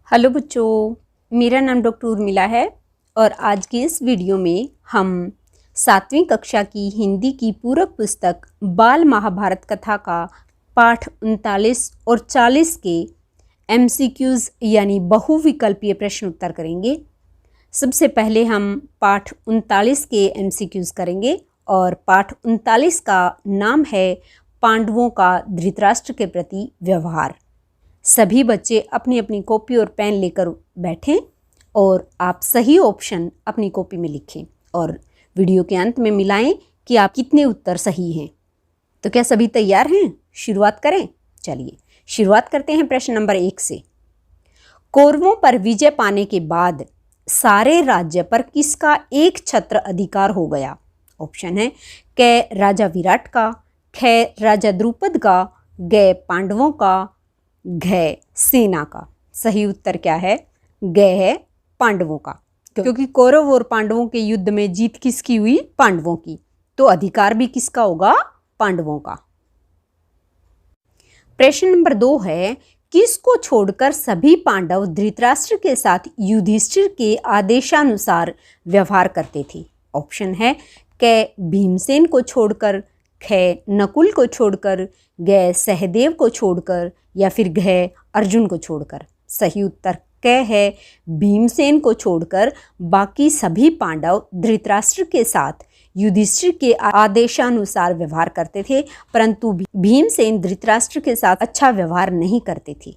Hello बच्चों, मेरा नाम डॉक्टर उर्मिला है और आज की इस वीडियो में हम 7वीं कक्षा की हिंदी की पूरक पुस्तक बाल महाभारत कथा का पाठ 39 और 40 के MCQs यानी बहुविकल्पीय प्रश्न उत्तर करेंगे। सबसे पहले हम पाठ 39 के MCQs करेंगे और पाठ 39 का नाम है पांडवों का धृतराष्ट्र के प्रति व्यवहार। सभी बच्चे अपनी अपनी कॉपी और पेन लेकर बैठें और आप सही ऑप्शन अपनी कॉपी में लिखें और वीडियो के अंत में मिलाएं कि आप कितने उत्तर सही हैं। तो क्या सभी तैयार हैं? शुरुआत करें। चलिए शुरुआत करते हैं प्रश्न नंबर 1 से। कौरवों पर विजय पाने के बाद सारे राज्य पर किसका एक छत्र अधिकार हो गया? ऑप्शन है क राजा विराट का, ख राजा द्रुपद का, ग पांडवों का, घ सेना का। सही उत्तर क्या है? ग है पांडवों का, क्योंकि कौरव और पांडवों के युद्ध में जीत किसकी हुई? पांडवों की। तो अधिकार भी किसका होगा? पांडवों का। प्रश्न नंबर 2 है, किसको छोड़कर सभी पांडव धृतराष्ट्र के साथ युधिष्ठिर के आदेशानुसार व्यवहार करते थे? ऑप्शन है क भीमसेन को छोड़कर, ख नकुल को छोड़कर, ग सहदेव को छोड़कर या फिर घ अर्जुन को छोड़कर। सही उत्तर क है भीमसेन को छोड़कर बाकी सभी पांडव धृतराष्ट्र के साथ युधिष्ठिर के आदेशानुसार व्यवहार करते थे, परंतु भीमसेन धृतराष्ट्र के साथ अच्छा व्यवहार नहीं करते थे।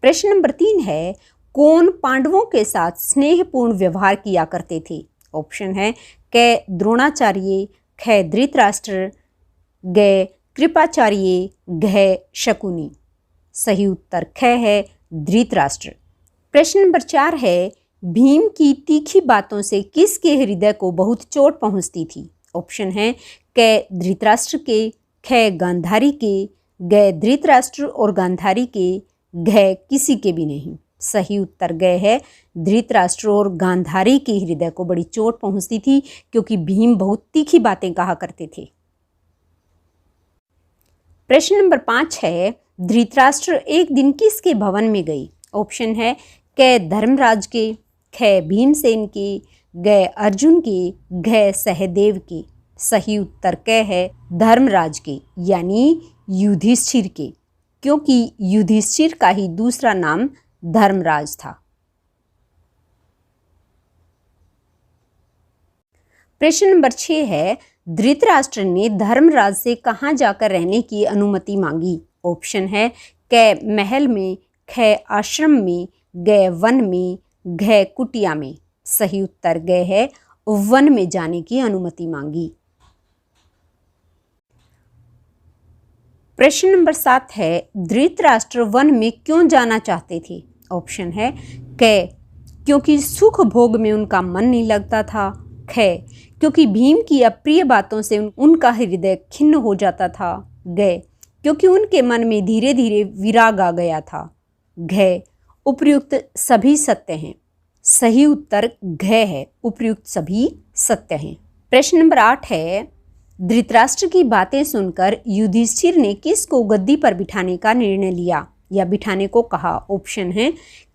प्रश्न नंबर 3 है, कौन पांडवों के साथ स्नेहपूर्ण व्यवहार किया करते थे? ऑप्शन है क द्रोणाचार्य, ख धृतराष्ट्र, ग कृपाचार्य, घ शकुनी। सही उत्तर ख है धृतराष्ट्र। प्रश्न नंबर 4 है, भीम की तीखी बातों से किसके हृदय को बहुत चोट पहुंचती थी? ऑप्शन है क धृतराष्ट्र के, ख गांधारी के, ग धृतराष्ट्र और गांधारी के, घ किसी के भी नहीं। सही उत्तर ग है धृतराष्ट्र और गांधारी के हृदय को बड़ी चोट पहुंचती थी, क्योंकि भीम बहुत तीखी बातें कहा करते थे। प्रश्न नंबर 5 है, धृतराष्ट्र एक दिन किसके भवन में गए? ऑप्शन है क धर्मराज के, ख भीमसेन के, ग अर्जुन के, घ सहदेव के। सही उत्तर क है धर्मराज के यानी युधिष्ठिर के, क्योंकि युधिष्ठिर का ही दूसरा नाम धर्मराज था। प्रश्न नंबर 6 है, धृतराष्ट्र ने धर्मराज से कहाँ जाकर रहने की अनुमति मांगी? ऑप्शन है क महल में, ख आश्रम में, ग वन में, घ कुटिया में। सही उत्तर ग है वन में जाने की अनुमति मांगी। प्रश्न नंबर 7 है, धृतराष्ट्र वन में क्यों जाना चाहते थे? ऑप्शन है क क्योंकि सुख भोग में उनका मन नहीं लगता था, ख क्योंकि भीम की अप्रिय बातों से उनका हृदय खिन्न हो जाता था, ग क्योंकि उनके मन में धीरे धीरे विराग आ गया था, घ उपर्युक्त सभी सत्य हैं। सही उत्तर घ है उपर्युक्त सभी सत्य हैं। प्रश्न नंबर 8 है, धृतराष्ट्र की बातें सुनकर युधिष्ठिर ने किसको गद्दी पर बिठाने का निर्णय लिया या बिठाने को कहा? ऑप्शन है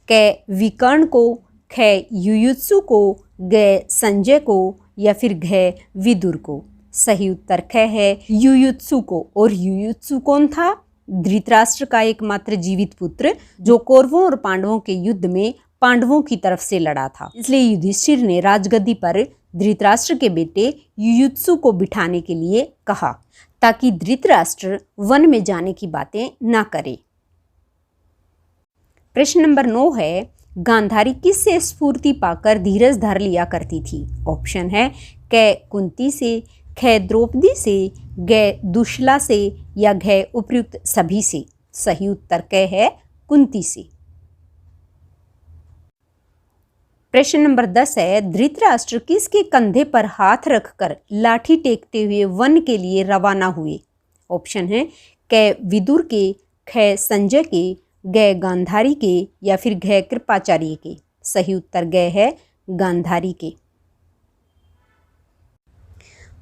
क विकर्ण को, ख युयुत्सु को, ग संजय को या फिर घ विदुर को। सही उत्तर ख है युयुत्सु को। और युयुत्सु कौन था? धृतराष्ट्र का एकमात्र जीवित पुत्र, जो कौरवों और पांडवों के युद्ध में पांडवों की तरफ से लड़ा था। इसलिए युधिष्ठिर ने राजगद्दी पर धृतराष्ट्र के बेटे युयुत्सु को बिठाने के लिए कहा, ताकि धृतराष्ट्र वन में जाने की बातें ना करे। प्रश्न नंबर 9 है, गांधारी किससे स्फूर्ति पाकर धीरज धर लिया करती थी? ऑप्शन है क कुंती से, ख द्रौपदी से, ग दुशला से या घ उपर्युक्त सभी से। सही उत्तर क है कुंती से। प्रश्न नंबर 10 है, धृतराष्ट्र किसके कंधे पर हाथ रखकर लाठी टेकते हुए वन के लिए रवाना हुए? ऑप्शन है क विदुर के, ख संजय के, ग गांधारी के या फिर घ कृपाचार्य के। सही उत्तर ग है गांधारी के।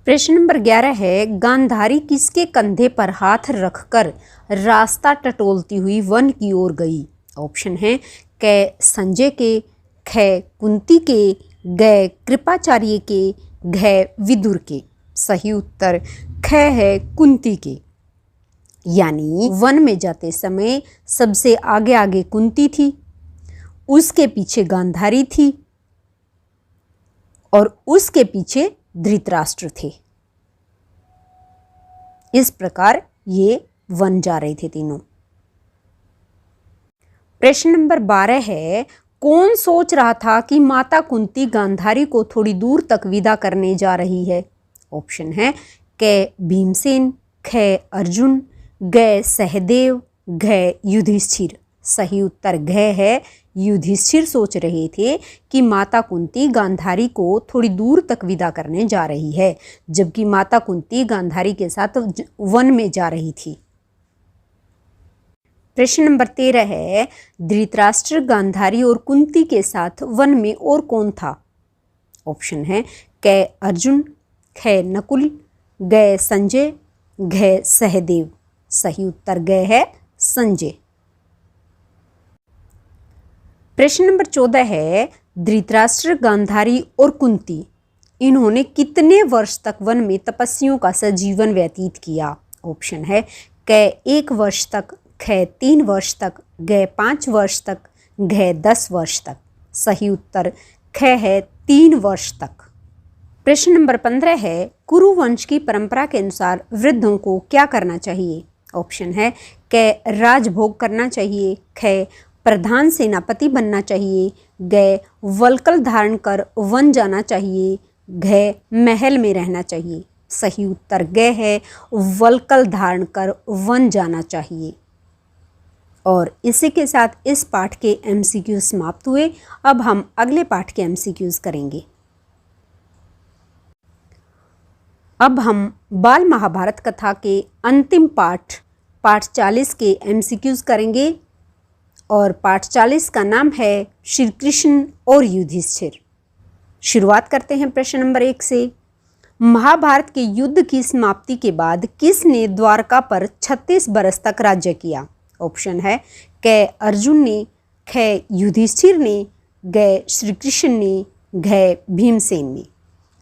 प्रश्न नंबर 11 है, गांधारी किसके कंधे पर हाथ रखकर रास्ता टटोलती हुई वन की ओर गई? ऑप्शन है क संजय के, ख कुंती के, ग कृपाचार्य के, घ विदुर के। सही उत्तर ख है कुंती के। यानी वन में जाते समय सबसे आगे आगे कुंती थी, उसके पीछे गांधारी थी और उसके पीछे धृतराष्ट्र थे। इस प्रकार ये वन जा रहे थे तीनों। प्रश्न नंबर 12 है, कौन सोच रहा था कि माता कुंती गांधारी को थोड़ी दूर तक विदा करने जा रही है? ऑप्शन है क भीमसेन, ख अर्जुन, ग सहदेव, घ युधिष्ठिर। सही उत्तर घ है, युधिष्ठिर सोच रहे थे कि माता कुंती गांधारी को थोड़ी दूर तक विदा करने जा रही है, जबकि माता कुंती गांधारी के साथ वन में जा रही थी। प्रश्न नंबर 13 है, धृतराष्ट्र, गांधारी और कुंती के साथ वन में और कौन था? ऑप्शन है क अर्जुन, ख नकुल, ग संजय, घ सहदेव। सही उत्तर ग है, संजय। प्रश्न नंबर 14 है, धृतराष्ट्र, गांधारी और कुंती इन्होंने कितने वर्ष तक वन में तपस्वियों का सजीवन व्यतीत किया? ऑप्शन है क 1 वर्ष तक, ख 3 वर्ष तक, ग 5 वर्ष तक, घ 10 वर्ष तक। सही उत्तर ख है, 3 वर्ष तक। प्रश्न नंबर 15 है, कुरु वंश की परंपरा के अनुसार वृद्धों को क्या करना चाहिए? ऑप्शन है क राजभोग करना चाहिए, ख प्रधान सेनापति बनना चाहिए, ग वल्कल धारण कर वन जाना चाहिए, घ महल में रहना चाहिए। सही उत्तर ग है, वल्कल धारण कर वन जाना चाहिए। और इसी के साथ इस पाठ के MCQ समाप्त हुए। अब हम अगले पाठ के MCQs करेंगे। अब हम बाल महाभारत कथा के अंतिम पाठ 40 के MCQs करेंगे और पाठ 40 का नाम है श्री कृष्ण और युधिष्ठिर। शुरुआत करते हैं प्रश्न नंबर 1 से। महाभारत के युद्ध की समाप्ति के बाद किसने द्वारका पर 36 बरस तक राज्य किया? ऑप्शन है क अर्जुन ने, ख युधिष्ठिर ने, ग श्री कृष्ण ने, घ भीमसेन ने।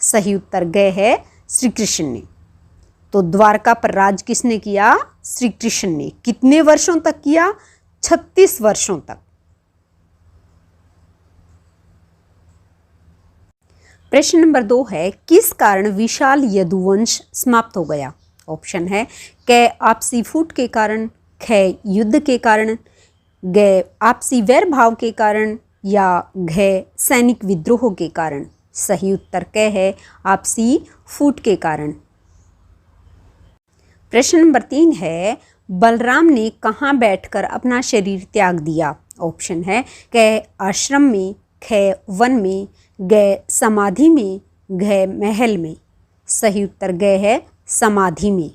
सही उत्तर ग है, श्री कृष्ण ने। तो द्वारका पर राज किसने किया? श्री कृष्ण ने। कितने वर्षों तक किया? 36 वर्षों तक। प्रश्न नंबर 2 है, किस कारण विशाल यदुवंश समाप्त हो गया? ऑप्शन है क आपसी फूट के कारण, ख युद्ध के कारण, ग आपसी वैर भाव के कारण या घ सैनिक विद्रोह के कारण। सही उत्तर क है, आपसी फूट के कारण। प्रश्न नंबर 3 है, बलराम ने कहाँ बैठकर अपना शरीर त्याग दिया? ऑप्शन है क आश्रम में, ख वन में, ग समाधि में, घ महल में। सही उत्तर ग है, समाधि में।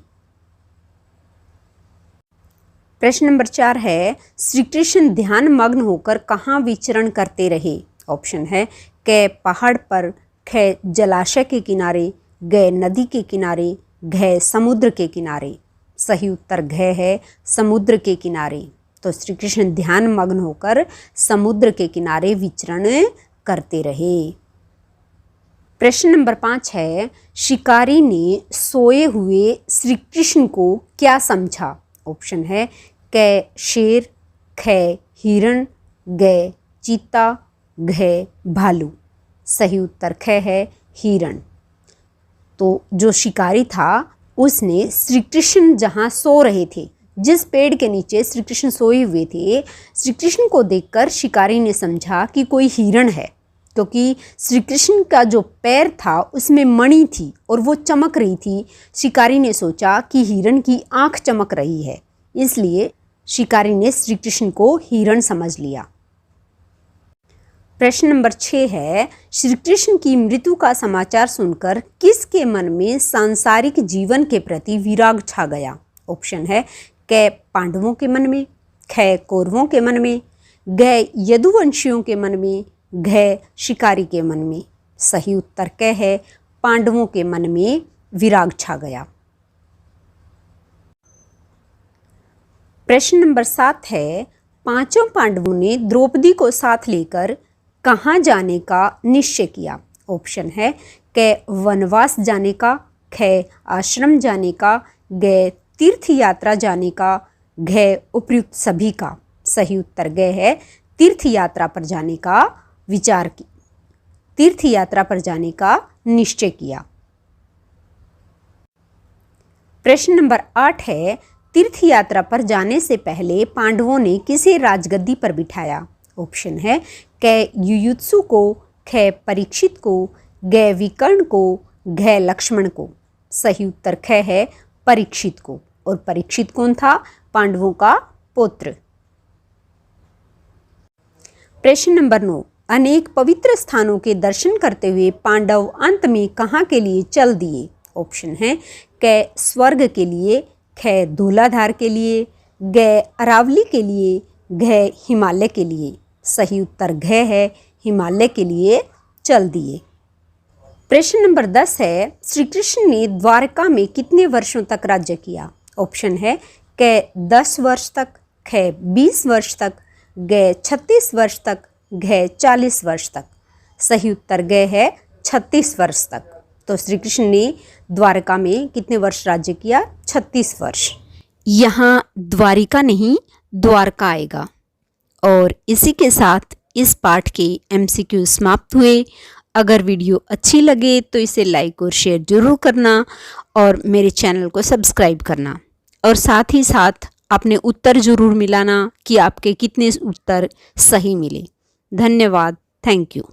प्रश्न नंबर 4 है, श्री कृष्ण ध्यान मग्न होकर कहाँ विचरण करते रहे? ऑप्शन है क पहाड़ पर, ख जलाशय के किनारे, ग नदी के किनारे, घ समुद्र के किनारे। सही उत्तर घ है, समुद्र के किनारे। तो श्री कृष्ण ध्यान मग्न होकर समुद्र के किनारे विचरण करते रहे। प्रश्न नंबर 5 है, शिकारी ने सोए हुए श्री कृष्ण को क्या समझा? ऑप्शन है क शेर, ख हिरण, ग चीता, घ भालू। सही उत्तर ख है, हिरण। तो जो शिकारी था उसने श्री कृष्ण जहाँ सो रहे थे, जिस पेड़ के नीचे श्री कृष्ण सोए हुए थे, श्री कृष्ण को देखकर शिकारी ने समझा कि कोई हिरण है, क्योंकि श्री कृष्ण का जो पैर था उसमें मणि थी और वो चमक रही थी। शिकारी ने सोचा कि हिरण की आंख चमक रही है, इसलिए शिकारी ने श्री कृष्ण को हिरण समझ लिया। प्रश्न नंबर 6 है, श्री कृष्ण की मृत्यु का समाचार सुनकर किसके मन में सांसारिक जीवन के प्रति विराग छा गया? ऑप्शन है क पांडवों के मन में, ख कौरवों के मन में, घ यदुवंशियों के मन में, घ शिकारी के मन में। सही उत्तर क है, पांडवों के मन में विराग छा गया। प्रश्न नंबर 7 है, पांचों पांडवों ने द्रौपदी को साथ लेकर कहाँ जाने का निश्चय किया? ऑप्शन है क वनवास जाने का, ख आश्रम जाने का, ग तीर्थ यात्रा जाने का, घ उपयुक्त सभी का। सही उत्तर ग है तीर्थ यात्रा पर जाने का विचार की, तीर्थ यात्रा पर जाने का निश्चय किया। प्रश्न नंबर 8 है, तीर्थ यात्रा पर जाने से पहले पांडवों ने किसे राजगद्दी पर बिठाया? ऑप्शन है क युयुत्सु को, ख परीक्षित को, ग विकर्ण को, घ लक्ष्मण को। सही उत्तर ख है परीक्षित को। और परीक्षित कौन था? पांडवों का पुत्र। प्रश्न नंबर 9, अनेक पवित्र स्थानों के दर्शन करते हुए पांडव अंत में कहाँ के लिए चल दिए? ऑप्शन है क स्वर्ग के लिए, ख धूलाधार के लिए, ग अरावली के लिए, घ हिमालय के लिए। सही उत्तर घ है हिमालय के लिए चल दिए। प्रश्न नंबर 10 है, श्री कृष्ण ने द्वारका में कितने वर्षों तक राज्य किया? ऑप्शन है क 10 वर्ष तक, ख 20 वर्ष तक, ग 36 वर्ष तक, घ 40 वर्ष तक। सही उत्तर ग है 36 वर्ष तक। तो श्री कृष्ण ने द्वारका में कितने वर्ष राज्य किया? 36 वर्ष। यहाँ द्वारिका नहीं द्वारका आएगा। और इसी के साथ इस पाठ के MCQ समाप्त हुए। अगर वीडियो अच्छी लगे तो इसे लाइक और शेयर जरूर करना और मेरे चैनल को सब्सक्राइब करना, और साथ ही साथ अपने उत्तर जरूर मिलाना कि आपके कितने उत्तर सही मिले। धन्यवाद। Thank you.